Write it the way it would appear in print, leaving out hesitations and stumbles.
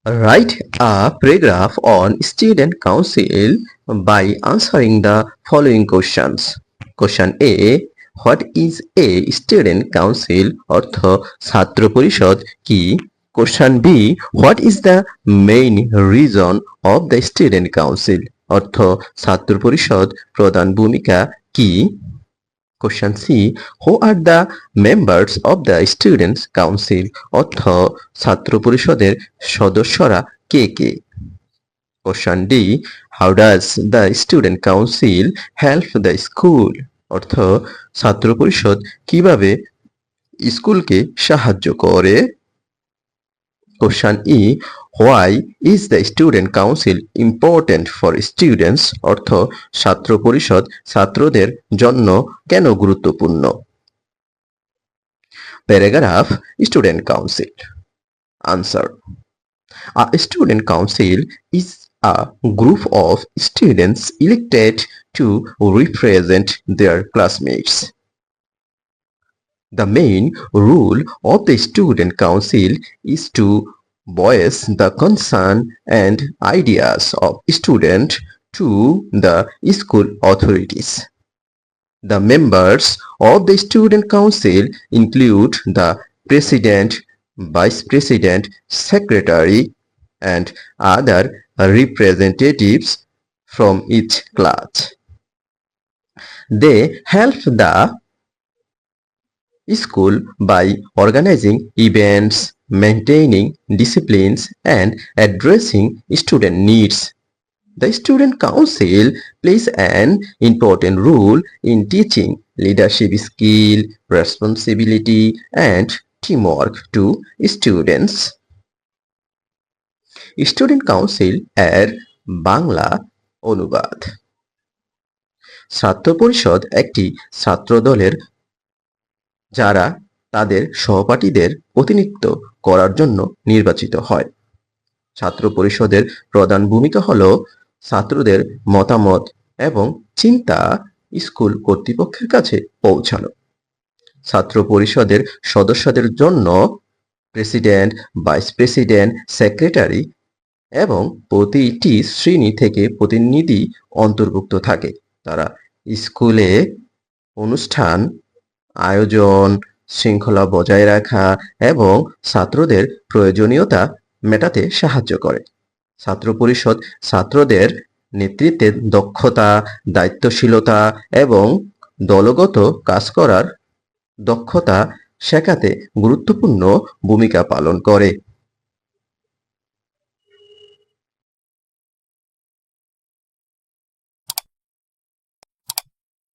Write a paragraph on student council by answering the following questions. Question A. What is a student council? অর্থ ছাত্র পরিষদ কি? Question B. What is the main reason of the student council? অর্থ ছাত্র পরিষদ প্রধান ভূমিকা কি? Question C. Who are the members of the students council? অর্থ ছাত্র পরিষদের সদস্যরা কে কে? Question D. How does the student council help the school? অর্থ ছাত্র পরিষদ কিভাবে স্কুলকে সাহায্য করে? Question E. Why is the student council important for students? অর্থ ছাত্র পরিষদ ছাত্রদের জন্য কেন গুরুত্বপূর্ণ? Paragraph Student Council. Answer. A student council is a group of students elected to represent their classmates. The main role of the student council is to voice the concern and ideas of students to the school authorities. The members of the student council include the president, vice president, secretary, and other representatives from each class. They help the school by organizing events, maintaining disciplines, and addressing student needs. The student council plays an important role in teaching leadership skill, responsibility, and teamwork to students. Student council এর বাংলা অনুবাদ। ছাত্র পরিষদ একটি ছাত্র দলের যারা তাদের সহপাঠীদের প্রতিনিধিত্ব করার জন্য নির্বাচিত হয়। ছাত্র পরিষদের প্রধান ভূমিকা হলো ছাত্রদের মতামত এবং চিন্তা স্কুল কর্তৃপক্ষের কাছে পৌঁছানো। ছাত্র পরিষদের সদস্যদের জন্য প্রেসিডেন্ট, ভাইস প্রেসিডেন্ট, সেক্রেটারি এবং প্রতিটি শ্রেণী থেকে প্রতিনিধি অন্তর্ভুক্ত থাকে। তারা স্কুলে অনুষ্ঠান আয়োজন, শৃঙ্খলা বজায় রাখা এবং ছাত্রদের প্রয়োজনীয়তা মেটাতে সাহায্য করে। ছাত্র পরিষদ ছাত্রদের নেতৃত্বের দক্ষতা, দায়িত্বশীলতা এবং দলগত কাজ করার দক্ষতা শেখাতে গুরুত্বপূর্ণ ভূমিকা পালন করে।